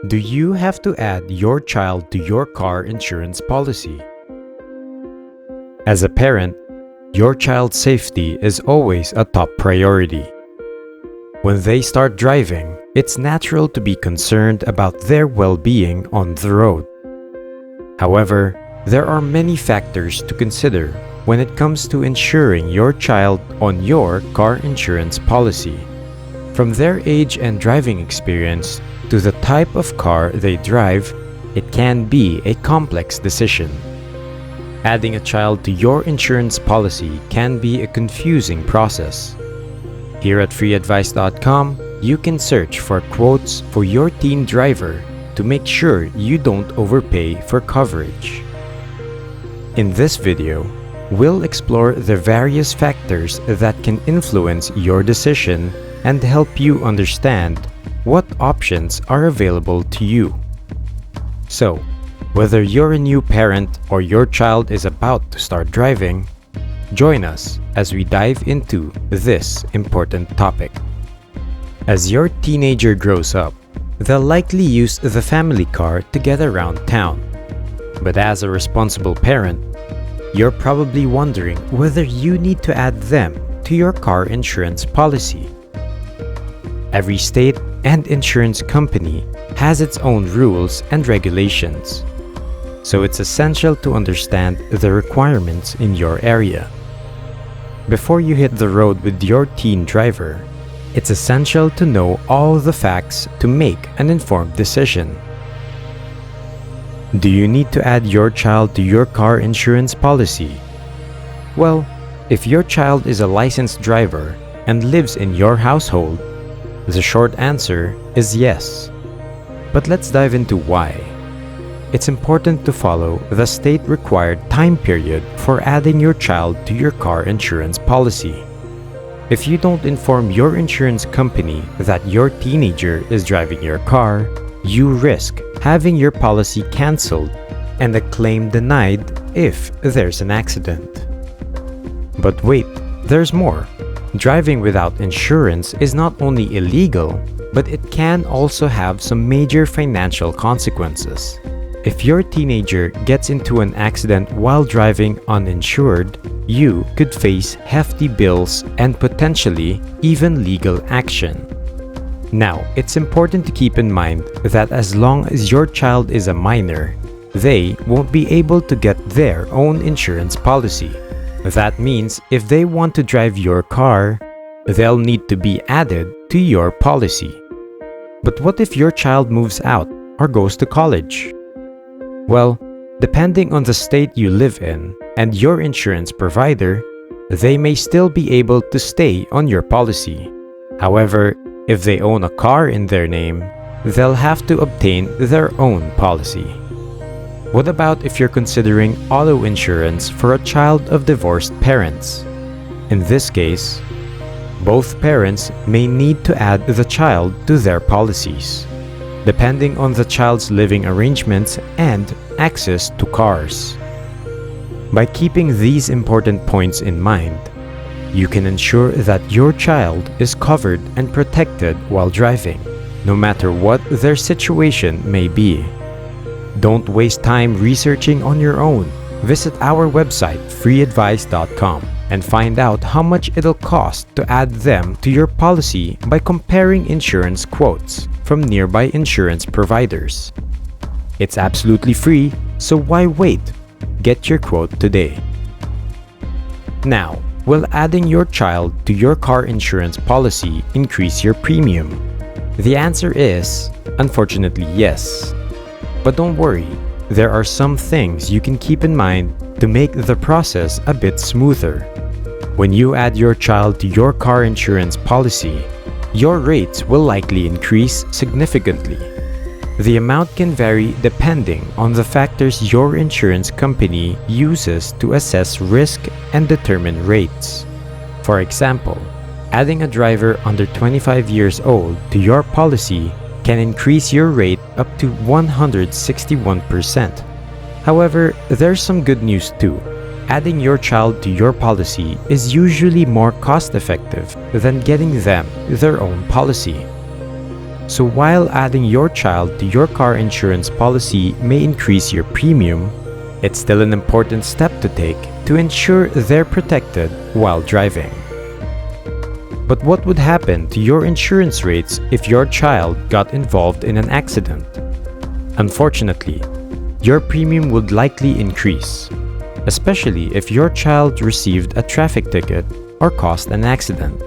Do you have to add your child to your car insurance policy? As a parent, your child's safety is always a top priority. When they start driving, it's natural to be concerned about their well-being on the road. However, there are many factors to consider when it comes to insuring your child on your car insurance policy. From their age and driving experience to the type of car they drive, it can be a complex decision. Adding a child to your insurance policy can be a confusing process. Here at FreeAdvice.com, you can search for quotes for your teen driver to make sure you don't overpay for coverage. In this video, we'll explore the various factors that can influence your decision and help you understand what options are available to you. So, whether you're a new parent or your child is about to start driving, join us as we dive into this important topic. As your teenager grows up, they'll likely use the family car to get around town. But as a responsible parent, you're probably wondering whether you need to add them to your car insurance policy. Every state and insurance company has its own rules and regulations, so it's essential to understand the requirements in your area. Before you hit the road with your teen driver, it's essential to know all the facts to make an informed decision. Do you need to add your child to your car insurance policy? Well, if your child is a licensed driver and lives in your household, the short answer is yes. But let's dive into why. It's important to follow the state-required time period for adding your child to your car insurance policy. If you don't inform your insurance company that your teenager is driving your car, you risk having your policy canceled and a claim denied if there's an accident. But wait, there's more. Driving without insurance is not only illegal, but it can also have some major financial consequences. If your teenager gets into an accident while driving uninsured, you could face hefty bills and potentially even legal action. Now, it's important to keep in mind that as long as your child is a minor, they won't be able to get their own insurance policy. That means if they want to drive your car, they'll need to be added to your policy. But what if your child moves out or goes to college? Well, depending on the state you live in and your insurance provider, they may still be able to stay on your policy. However, if they own a car in their name, they'll have to obtain their own policy. What about if you're considering auto insurance for a child of divorced parents? In this case, both parents may need to add the child to their policies, depending on the child's living arrangements and access to cars. By keeping these important points in mind, you can ensure that your child is covered and protected while driving, no matter what their situation may be. Don't waste time researching on your own. Visit our website, FreeAdvice.com, and find out how much it'll cost to add them to your policy by comparing insurance quotes from nearby insurance providers. It's absolutely free, so why wait? Get your quote today. Now, will adding your child to your car insurance policy increase your premium? The answer is, unfortunately, yes. But don't worry, there are some things you can keep in mind to make the process a bit smoother. When you add your child to your car insurance policy, your rates will likely increase significantly. The amount can vary depending on the factors your insurance company uses to assess risk and determine rates. For example, adding a driver under 25 years old to your policy can increase your rate up to 161%. However, there's some good news too. Adding your child to your policy is usually more cost-effective than getting them their own policy. So while adding your child to your car insurance policy may increase your premium, it's still an important step to take to ensure they're protected while driving. But what would happen to your insurance rates if your child got involved in an accident? Unfortunately, your premium would likely increase, especially if your child received a traffic ticket or caused an accident.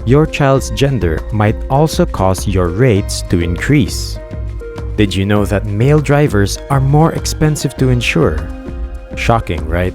Your child's gender might also cause your rates to increase. Did you know that male drivers are more expensive to insure? Shocking, right?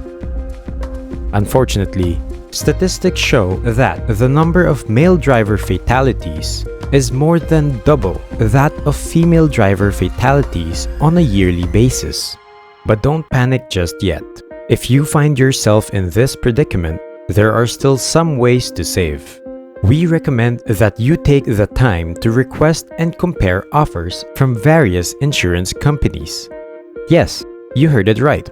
Unfortunately, statistics show that the number of male driver fatalities is more than double that of female driver fatalities on a yearly basis. But don't panic just yet. If you find yourself in this predicament, there are still some ways to save. We recommend that you take the time to request and compare offers from various insurance companies. Yes, you heard it right.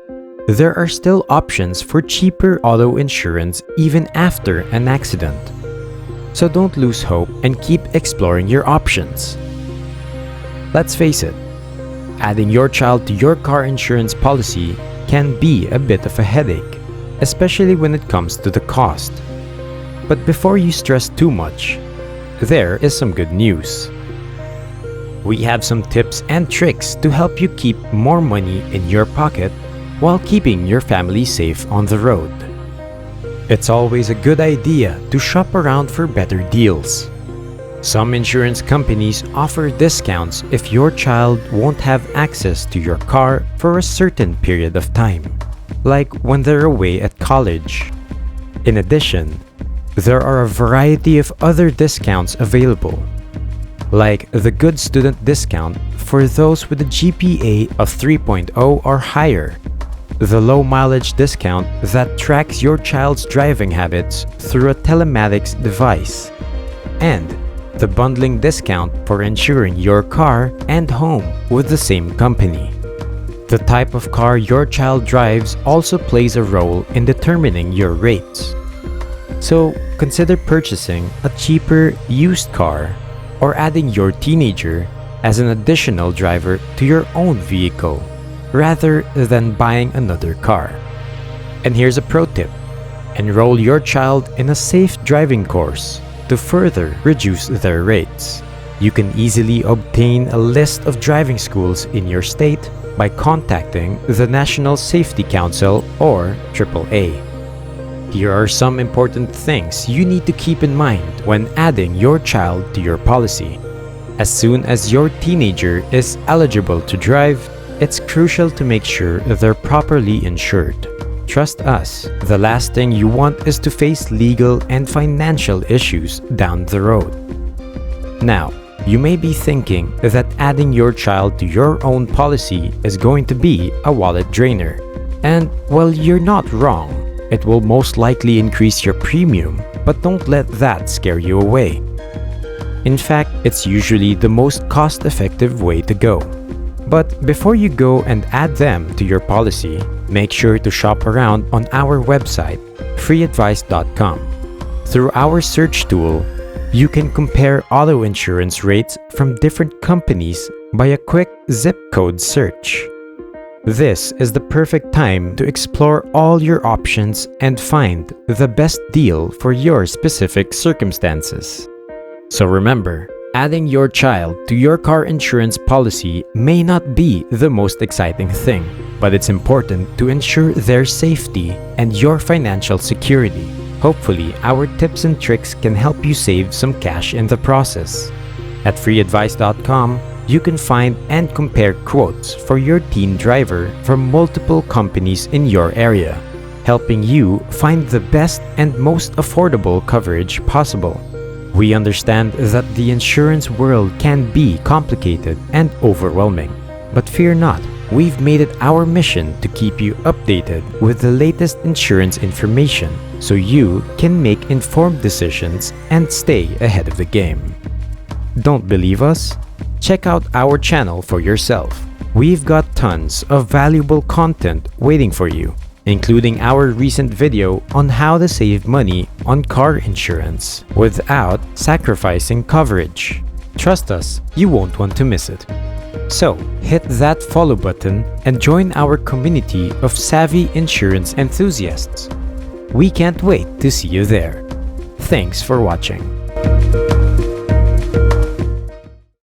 There are still options for cheaper auto insurance even after an accident. So don't lose hope and keep exploring your options. Let's face it, adding your child to your car insurance policy can be a bit of a headache, especially when it comes to the cost. But before you stress too much, there is some good news. We have some tips and tricks to help you keep more money in your pocket while keeping your family safe on the road. It's always a good idea to shop around for better deals. Some insurance companies offer discounts if your child won't have access to your car for a certain period of time, like when they're away at college. In addition, there are a variety of other discounts available, like the Good Student Discount for those with a GPA of 3.0 or higher, the Low Mileage Discount that tracks your child's driving habits through a telematics device, and the Bundling Discount for insuring your car and home with the same company. The type of car your child drives also plays a role in determining your rates. So consider purchasing a cheaper used car or adding your teenager as an additional driver to your own vehicle rather than buying another car. And here's a pro tip: enroll your child in a safe driving course to further reduce their rates. You can easily obtain a list of driving schools in your state by contacting the National Safety Council or AAA. Here are some important things you need to keep in mind when adding your child to your policy. As soon as your teenager is eligible to drive, it's crucial to make sure they're properly insured. Trust us, the last thing you want is to face legal and financial issues down the road. Now, you may be thinking that adding your child to your own policy is going to be a wallet drainer. And, well, you're not wrong. It will most likely increase your premium, but don't let that scare you away. In fact, it's usually the most cost-effective way to go. But before you go and add them to your policy, make sure to shop around on our website, FreeAdvice.com. Through our search tool, you can compare auto insurance rates from different companies by a quick zip code search. This is the perfect time to explore all your options and find the best deal for your specific circumstances. So remember, adding your child to your car insurance policy may not be the most exciting thing, but it's important to ensure their safety and your financial security. Hopefully, our tips and tricks can help you save some cash in the process. At FreeAdvice.com, you can find and compare quotes for your teen driver from multiple companies in your area, helping you find the best and most affordable coverage possible. We understand that the insurance world can be complicated and overwhelming, but fear not. We've made it our mission to keep you updated with the latest insurance information so you can make informed decisions and stay ahead of the game. Don't believe us? Check out our channel for yourself. We've got tons of valuable content waiting for you, including our recent video on how to save money on car insurance without sacrificing coverage. Trust us, you won't want to miss it. So, hit that follow button and join our community of savvy insurance enthusiasts. We can't wait to see you there. Thanks for watching.